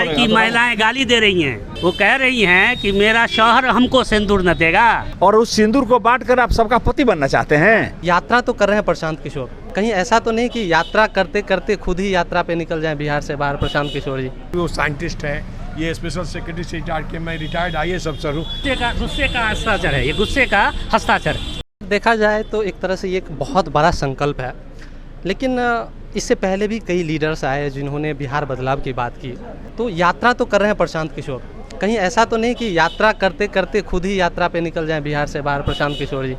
पड़ेगा। की महिलाएं गाली दे रही हैं, वो कह रही हैं कि मेरा शौहर हमको सिंदूर न देगा। और उस सिंदूर को बांट कर आप सबका पति बनना चाहते हैं। यात्रा तो कर रहे हैं प्रशांत किशोर, कहीं ऐसा तो नहीं कि यात्रा करते करते खुद ही यात्रा पे निकल जाएं बिहार से बाहर प्रशांत किशोर जी? वो साइंटिस्ट है, ये स्पेशल सेक्रेटरी से रिटायर्ड के मैं रिटायर्ड IAS अफसर हूँ। गुस्से का हस्ताक्षर है, ये गुस्से का हस्ताक्षर। देखा जाए तो एक तरह से ये एक बहुत बड़ा संकल्प है, लेकिन इससे पहले भी कई लीडर्स आए जिन्होंने बिहार बदलाव की बात की। तो यात्रा तो कर रहे हैं प्रशांत किशोर, कहीं ऐसा तो नहीं कि यात्रा करते करते खुद ही यात्रा पे निकल जाएं बिहार से बाहर प्रशांत किशोर जी?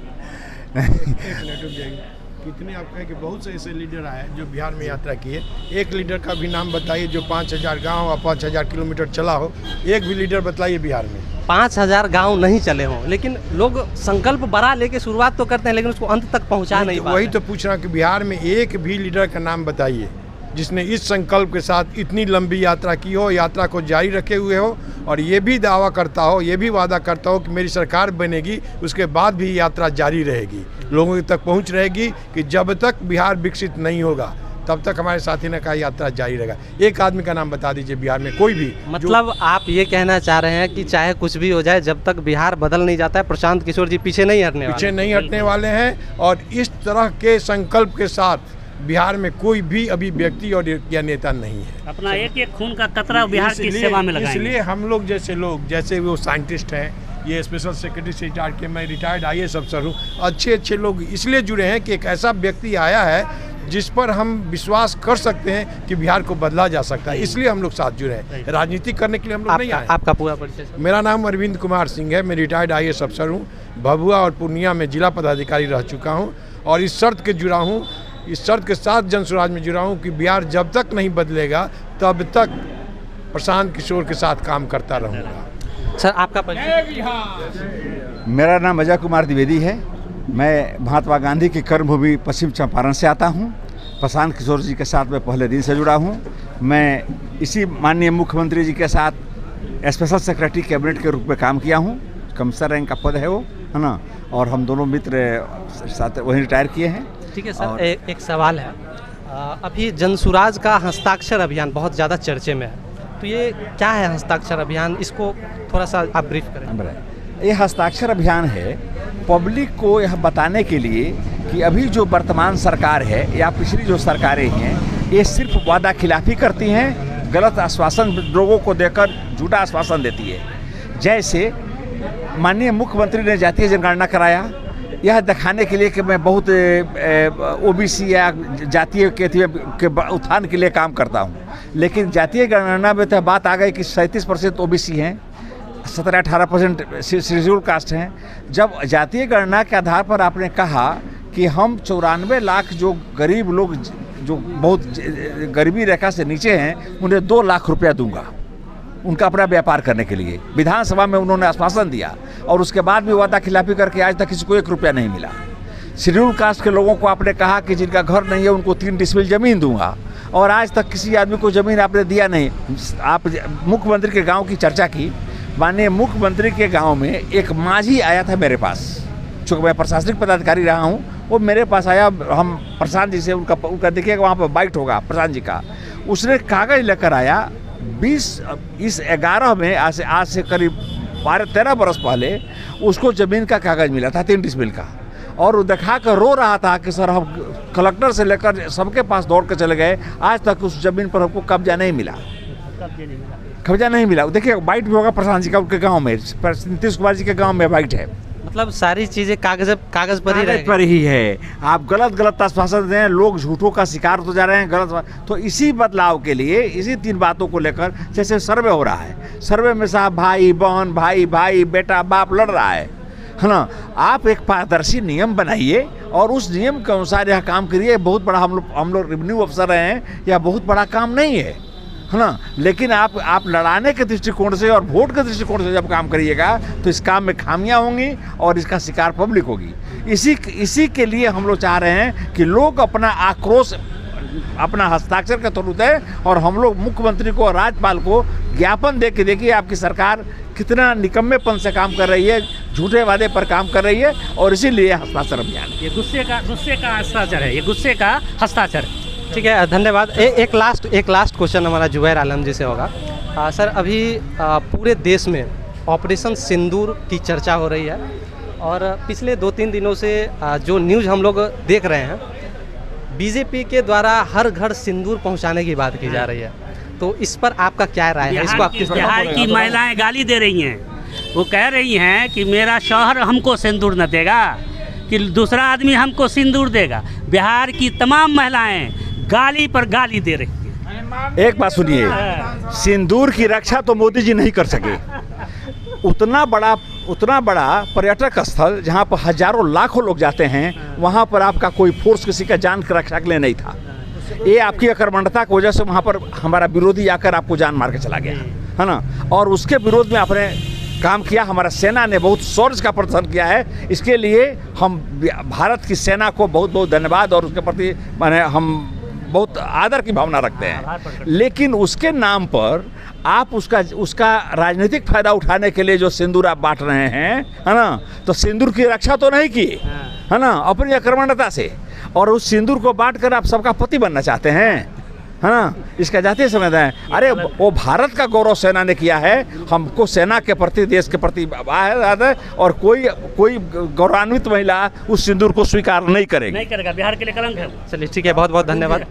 कितने आप कहें कि बहुत से ऐसे लीडर आए जो बिहार में यात्रा किए। एक लीडर का भी नाम बताइए जो 5000 गांव और 5000 किलोमीटर चला हो। एक भी लीडर बताइए बिहार में। 5000 गांव नहीं चले हों, लेकिन लोग संकल्प बड़ा लेके शुरुआत तो करते हैं, लेकिन उसको अंत तक पहुंचा नहीं पाते। वही तो पूछ रहा कि बिहार में एक भी लीडर का नाम बताइए जिसने इस संकल्प के साथ इतनी लंबी यात्रा की हो, यात्रा को जारी रखे हुए हो और ये भी दावा करता हो, ये भी वादा करता हो कि मेरी सरकार बनेगी, उसके बाद भी यात्रा जारी रहेगी, लोगों तक पहुंच रहेगी कि जब तक बिहार विकसित नहीं होगा तब तक हमारे साथी ने कहा यात्रा जारी रहेगा। एक आदमी का नाम बता दीजिए बिहार में, कोई भी। मतलब आप ये कहना चाह रहे हैं कि चाहे कुछ भी हो जाए, जब तक बिहार बदल नहीं जाता है प्रशांत किशोर जी पीछे नहीं हटने वाले हैं। और इस तरह के संकल्प के साथ बिहार में कोई भी अभी व्यक्ति और या नेता नहीं है। अपना एक एक खून का कतरा बिहार की सेवा में लगाएंगे। इसलिए हम लोग, जैसे वो साइंटिस्ट हैं, ये स्पेशल सेक्रेटरी से रिटायर्ड के मैं रिटायर्ड IAS अफसर हूँ, अच्छे लोग इसलिए जुड़े हैं कि एक ऐसा व्यक्ति आया है जिस पर हम विश्वास कर सकते हैं कि बिहार को बदला जा सकता है, इसलिए हम लोग साथ जुड़े हैं। राजनीति करने के लिए हम लोग नहीं आए। आपका पूरा परिचय? मेरा नाम अरविंद कुमार सिंह है, मैं रिटायर्ड IAS अफसर हूँ। भभुआ और पूर्णिया में जिला पदाधिकारी रह चुका हूँ और इस शर्त के जुड़ा हूँ, इस शर्त के साथ जन स्वराज में जुड़ा हूँ कि बिहार जब तक नहीं बदलेगा तब तक प्रशांत किशोर के साथ काम करता रहूँगा। सर आपका परिचय? मेरा नाम अजय कुमार द्विवेदी है। मैं महात्मा गांधी की कर्मभूमि पश्चिम चंपारण से आता हूँ। प्रशांत किशोर जी के साथ मैं पहले दिन से जुड़ा हूँ। मैं इसी माननीय मुख्यमंत्री जी के साथ स्पेशल सेक्रेटरी कैबिनेट के रूप में काम किया हूँ। कमिश्नर रैंक का पद है वो, है ना। और हम दोनों मित्र साथ वहीं रिटायर किए हैं। ठीक है सर, एक सवाल है। अभी जनसुराज का हस्ताक्षर अभियान बहुत ज़्यादा चर्चे में है, तो ये क्या है हस्ताक्षर अभियान? इसको थोड़ा सा आप ब्रीफ करें। ये हस्ताक्षर अभियान है पब्लिक को यह बताने के लिए कि अभी जो वर्तमान सरकार है या पिछली जो सरकारें हैं, ये सिर्फ वादा खिलाफी करती हैं, गलत आश्वासन लोगों को देकर झूठा आश्वासन देती है। जैसे माननीय मुख्यमंत्री ने जातीय जनगणना कराया, यह दिखाने के लिए कि मैं बहुत OBC या जातीय के उत्थान के लिए काम करता हूँ, लेकिन जातीय गणना में तो बात आ गई कि 37% OBC हैं, 17-18% शेड्यूल कास्ट हैं। जब जातीय गणना के आधार पर आपने कहा कि हम 94 लाख जो गरीब लोग जो बहुत गरीबी रेखा से नीचे हैं उन्हें 2 लाख रुपया दूंगा उनका अपना व्यापार करने के लिए, विधानसभा में उन्होंने आश्वासन दिया और उसके बाद भी वादा खिलाफी करके आज तक किसी को 1 रुपया नहीं मिला। शेड्यूल कास्ट के लोगों को आपने कहा कि जिनका घर नहीं है उनको 3 डिसमिल ज़मीन दूंगा और आज तक किसी आदमी को ज़मीन आपने दिया नहीं। आप मुख्यमंत्री के गाँव की चर्चा की, माननीय मुख्यमंत्री के गांव में एक माझी आया था मेरे पास, चूँकि मैं प्रशासनिक पदाधिकारी रहा हूं, वो मेरे पास आया। हम प्रशांत जी से उनका देखिएगा वहाँ पर बाइट होगा प्रशांत जी का, उसने कागज़ लेकर आया 11 में आज से करीब 12-13 बरस पहले उसको ज़मीन का कागज़ मिला था 3 डिसमिल का, और वो दिखा कर रो रहा था कि सर हम कलेक्टर से लेकर सबके पास दौड़ कर चले गए, आज तक उस ज़मीन पर हमको कब्जा नहीं मिला। देखिए बाइट भी होगा प्रशांत जी का, उनके गांव में, नीतीश कुमार जी के गांव में बाइट है। मतलब सारी चीज़ें कागज़ पर ही है। आप गलत आश्वासन दें, लोग झूठों का शिकार होते जा रहे हैं, गलत। तो इसी बदलाव के लिए इसी 3 बातों को लेकर जैसे सर्वे हो रहा है, सर्वे में साहब भाई बहन, भाई बेटा बाप लड़ रहा है ना। आप एक पारदर्शी नियम बनाइए और उस नियम के अनुसार यह काम करिए। बहुत बड़ा हम लोग रेवेन्यू अफसर हैं, यह बहुत बड़ा काम नहीं है ना, लेकिन आप लड़ाने के दृष्टिकोण से और वोट के दृष्टिकोण से जब काम करिएगा तो इस काम में खामियां होंगी और इसका शिकार पब्लिक होगी। इसी के लिए हम लोग चाह रहे हैं कि लोग अपना आक्रोश अपना हस्ताक्षर के थ्रू दें और हम लोग मुख्यमंत्री को और राज्यपाल को ज्ञापन दे के देखिए आपकी सरकार कितना निकम्मेपन से काम कर रही है, झूठे वादे पर काम कर रही है, और इसीलिए हस्ताक्षर अभियान। ये गुस्से का हस्ताक्षर है, ये गुस्से का हस्ताक्षर। ठीक है, धन्यवाद। एक लास्ट क्वेश्चन हमारा जुबैर आलम जी से होगा। सर, अभी पूरे देश में ऑपरेशन सिंदूर की चर्चा हो रही है और पिछले 2-3 दिनों से जो न्यूज़ हम लोग देख रहे हैं, बीजेपी के द्वारा हर घर सिंदूर पहुंचाने की बात की जा रही है, तो इस पर आपका क्या राय है? इसको आप किस बिहार की महिलाएं गाली दे रही हैं। वो कह रही हैं कि मेरा शौहर हमको सिंदूर न देगा, कि दूसरा आदमी हमको सिंदूर देगा। बिहार की तमाम महिलाएं गाली पर गाली दे रही हैं। एक बात सुनिए, सिंदूर की रक्षा तो मोदी जी नहीं कर सके। उतना बड़ा पर्यटक स्थल जहाँ पर हजारों लाखों लोग जाते हैं, वहाँ पर आपका कोई फोर्स किसी का जान की रक्षा के लिए नहीं था। ये आपकी अकर्मण्यता की वजह से वहाँ पर हमारा विरोधी आकर आपको जान मार के चला गया, है ना। और उसके विरोध में आपने काम किया। हमारा सेना ने बहुत शौर्य का प्रदर्शन किया है। इसके लिए हम भारत की सेना को बहुत बहुत धन्यवाद और उसके प्रति माने हम बहुत आदर की भावना रखते हैं। लेकिन उसके नाम पर आप उसका राजनीतिक फायदा उठाने के लिए जो सिंदूर आप बांट रहे हैं, है ना, तो सिंदूर की रक्षा तो नहीं की, है ना, अपनी अकर्मण्यता से। और उस सिंदूर को बांटकर आप सबका पति बनना चाहते हैं, है ना। इसका जातीय समझते हैं। अरे वो भारत का गौरव सेना ने किया है। हमको सेना के प्रति, देश के प्रति है, और कोई गौरवान्वित महिला उस सिंदूर को स्वीकार नहीं करेगी। नहीं करेगा, बिहार के लिए कलंक है। चलिए, ठीक है, बहुत बहुत धन्यवाद।